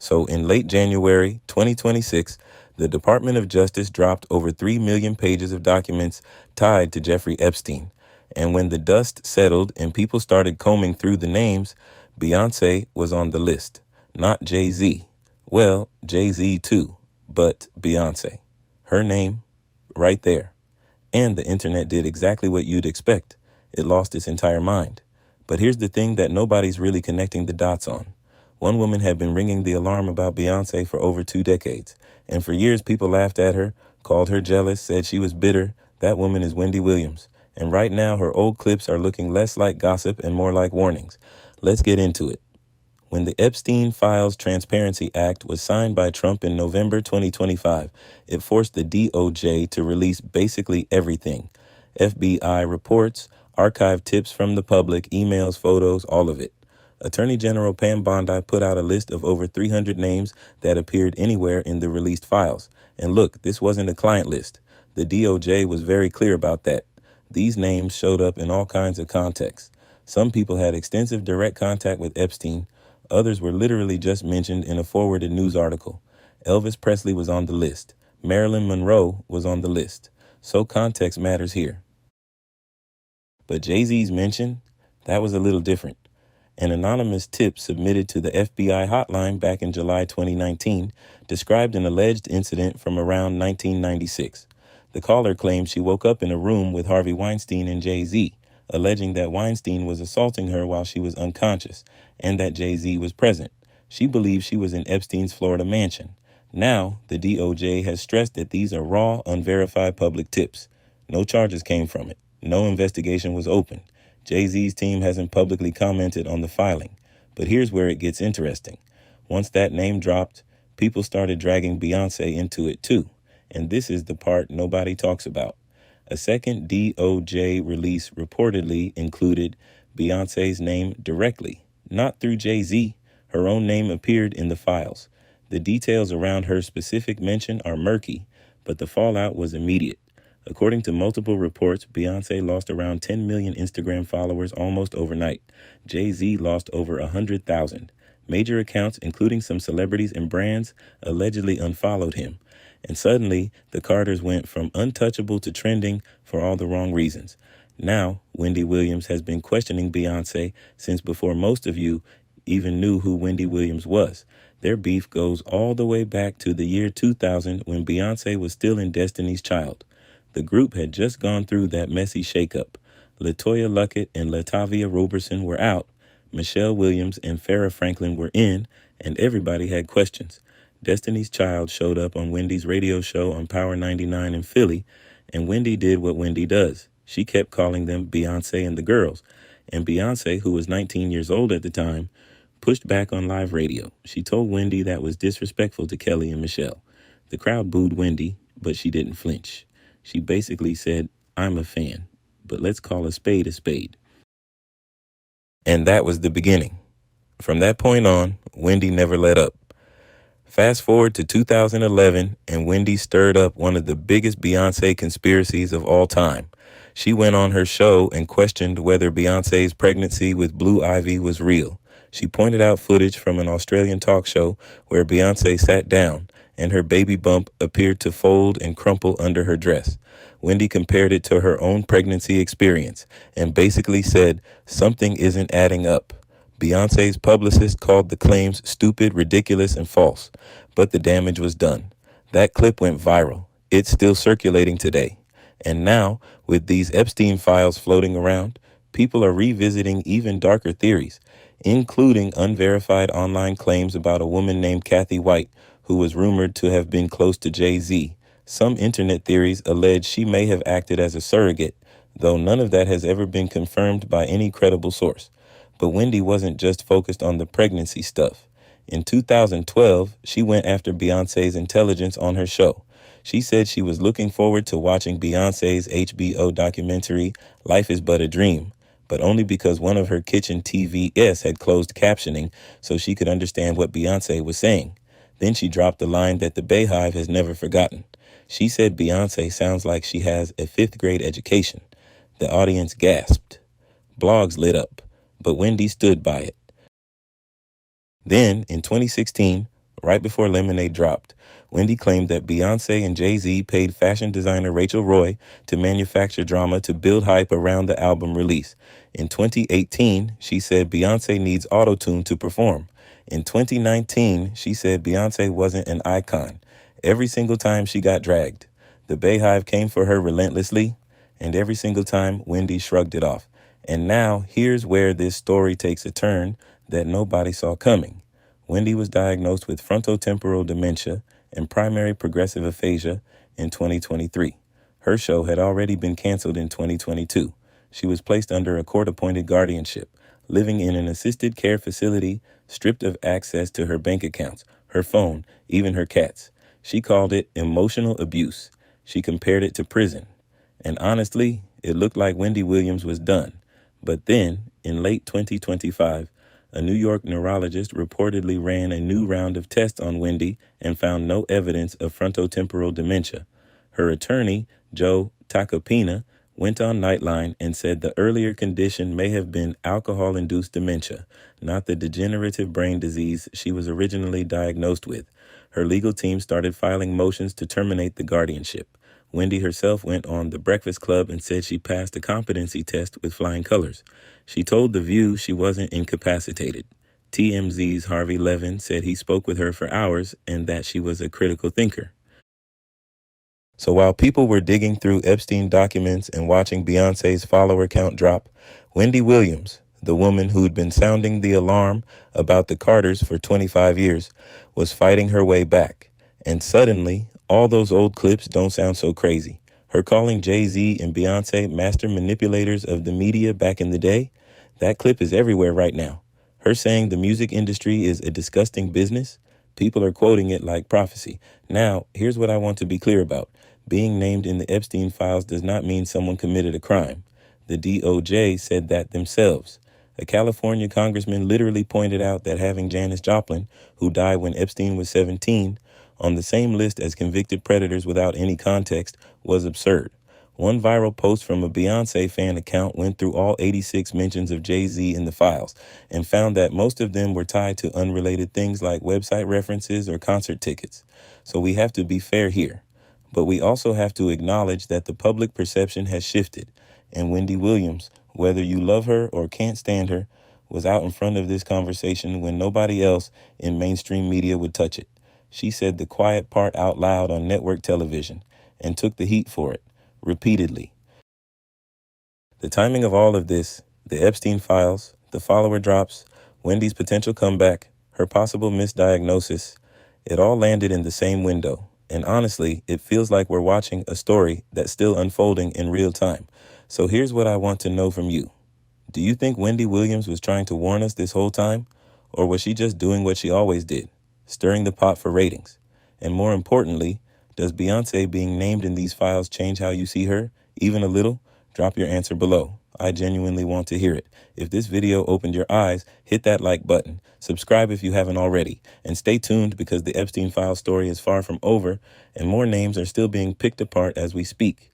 So in late January 2026, the Department of Justice dropped over 3 million pages of documents tied to Jeffrey Epstein. And when the dust settled and people started combing through the names, Beyoncé was on the list. Not Jay-Z. Well, Jay-Z too, but Beyoncé. Her name, right there. And the internet did exactly what you'd expect. It lost its entire mind. But here's the thing that nobody's really connecting the dots on. One woman had been ringing the alarm about Beyoncé for over 2 decades. And for years, people laughed at her, called her jealous, said she was bitter. That woman is Wendy Williams. And right now, her old clips are looking less like gossip and more like warnings. Let's get into it. When the Epstein Files Transparency Act was signed by Trump in November 2025, it forced the DOJ to release basically everything. FBI reports, archived tips from the public, emails, photos, all of it. Attorney General Pam Bondi put out a list of over 300 names that appeared anywhere in the released files. And look, this wasn't a client list. The DOJ was very clear about that. These names showed up in all kinds of contexts. Some people had extensive direct contact with Epstein. Others were literally just mentioned in a forwarded news article. Elvis Presley was on the list. Marilyn Monroe was on the list. So context matters here. But Jay-Z's mention, that was a little different. An anonymous tip submitted to the FBI hotline back in July 2019 described an alleged incident from around 1996. The caller claimed she woke up in a room with Harvey Weinstein and Jay-Z, alleging that Weinstein was assaulting her while she was unconscious and that Jay-Z was present. She believed she was in Epstein's Florida mansion. Now, the DOJ has stressed that these are raw, unverified public tips. No charges came from it. No investigation was opened. Jay-Z's team hasn't publicly commented on the filing. But here's where it gets interesting. Once that name dropped, people started dragging Beyoncé into it too. And this is the part nobody talks about. A second DOJ release reportedly included Beyoncé's name directly, not through Jay-Z. Her own name appeared in the files. The details around her specific mention are murky, but the fallout was immediate. According to multiple reports, Beyoncé lost around 10 million Instagram followers almost overnight. Jay-Z lost over 100,000. Major accounts, including some celebrities and brands, allegedly unfollowed him. And suddenly, the Carters went from untouchable to trending for all the wrong reasons. Now, Wendy Williams has been questioning Beyoncé since before most of you even knew who Wendy Williams was. Their beef goes all the way back to the year 2000 when Beyoncé was still in Destiny's Child. The group had just gone through that messy shakeup. LaToya Luckett and Latavia Roberson were out. Michelle Williams and Farrah Franklin were in, and everybody had questions. Destiny's Child showed up on Wendy's radio show on Power 99 in Philly, and Wendy did what Wendy does. She kept calling them Beyoncé and the girls. And Beyoncé, who was 19 years old at the time, pushed back on live radio. She told Wendy that was disrespectful to Kelly and Michelle. The crowd booed Wendy, but she didn't flinch. She basically said, "I'm a fan, but let's call a spade a spade." And that was the beginning. From that point on, Wendy never let up. Fast forward to 2011, and Wendy stirred up one of the biggest Beyoncé conspiracies of all time. She went on her show and questioned whether Beyoncé's pregnancy with Blue Ivy was real. She pointed out footage from an Australian talk show where Beyoncé sat down and her baby bump appeared to fold and crumple under her dress. Wendy compared it to her own pregnancy experience and basically said something isn't adding up. Beyoncé's publicist called the claims stupid, ridiculous, and false, but the damage was done. That clip went viral. It's still circulating today. And now, with these Epstein files floating around, people are revisiting even darker theories, including unverified online claims about a woman named Kathy White, who was rumored to have been close to Jay-Z. Some internet theories allege she may have acted as a surrogate, though none of that has ever been confirmed by any credible source. But Wendy wasn't just focused on the pregnancy stuff. In 2012, she went after Beyoncé's intelligence on her show. She said she was looking forward to watching Beyoncé's HBO documentary, Life is But a Dream, but only because one of her kitchen TVs had closed captioning so she could understand what Beyoncé was saying. Then she dropped the line that the Bayhive has never forgotten. She said Beyoncé sounds like she has a 5th grade education. The audience gasped. Blogs lit up, but Wendy stood by it. Then, in 2016, right before Lemonade dropped. Wendy claimed that Beyoncé and Jay-Z paid fashion designer Rachel Roy to manufacture drama to build hype around the album release. In 2018, she said Beyoncé needs Autotune to perform. In 2019, she said Beyoncé wasn't an icon. Every single time she got dragged, the Bayhive came for her relentlessly, and every single time Wendy shrugged it off. And now, here's where this story takes a turn that nobody saw coming. Wendy was diagnosed with frontotemporal dementia and primary progressive aphasia in 2023. Her show had already been canceled in 2022. She was placed under a court-appointed guardianship, living in an assisted care facility, stripped of access to her bank accounts, her phone, even her cats. She called it emotional abuse. She compared it to prison. And honestly, it looked like Wendy Williams was done. But then, in late 2025, a New York neurologist reportedly ran a new round of tests on Wendy and found no evidence of frontotemporal dementia. Her attorney, Joe Tacopina, went on Nightline and said the earlier condition may have been alcohol-induced dementia, not the degenerative brain disease she was originally diagnosed with. Her legal team started filing motions to terminate the guardianship. Wendy herself went on The Breakfast Club and said she passed a competency test with flying colors. She told The View she wasn't incapacitated. TMZ's Harvey Levin said he spoke with her for hours and that she was a critical thinker. So while people were digging through Epstein documents and watching Beyoncé's follower count drop, Wendy Williams, the woman who'd been sounding the alarm about the Carters for 25 years, was fighting her way back. And suddenly, all those old clips don't sound so crazy. Her calling Jay-Z and Beyoncé master manipulators of the media back in the day, that clip is everywhere right now. Her saying the music industry is a disgusting business, people are quoting it like prophecy. Now, here's what I want to be clear about. Being named in the Epstein files does not mean someone committed a crime. The DOJ said that themselves. A California congressman literally pointed out that having Janis Joplin, who died when Epstein was 17, on the same list as convicted predators without any context was absurd. One viral post from a Beyoncé fan account went through all 86 mentions of Jay-Z in the files and found that most of them were tied to unrelated things like website references or concert tickets. So we have to be fair here. But we also have to acknowledge that the public perception has shifted, and Wendy Williams, whether you love her or can't stand her, was out in front of this conversation when nobody else in mainstream media would touch it. She said the quiet part out loud on network television and took the heat for it, repeatedly. The timing of all of this, the Epstein files, the follower drops, Wendy's potential comeback, her possible misdiagnosis, it all landed in the same window. And honestly, it feels like we're watching a story that's still unfolding in real time. So here's what I want to know from you. Do you think Wendy Williams was trying to warn us this whole time? Or was she just doing what she always did, stirring the pot for ratings? And more importantly, does Beyoncé being named in these files change how you see her, even a little? Drop your answer below. I genuinely want to hear it. If this video opened your eyes, hit that like button. Subscribe if you haven't already. And stay tuned because the Epstein Files story is far from over and more names are still being picked apart as we speak.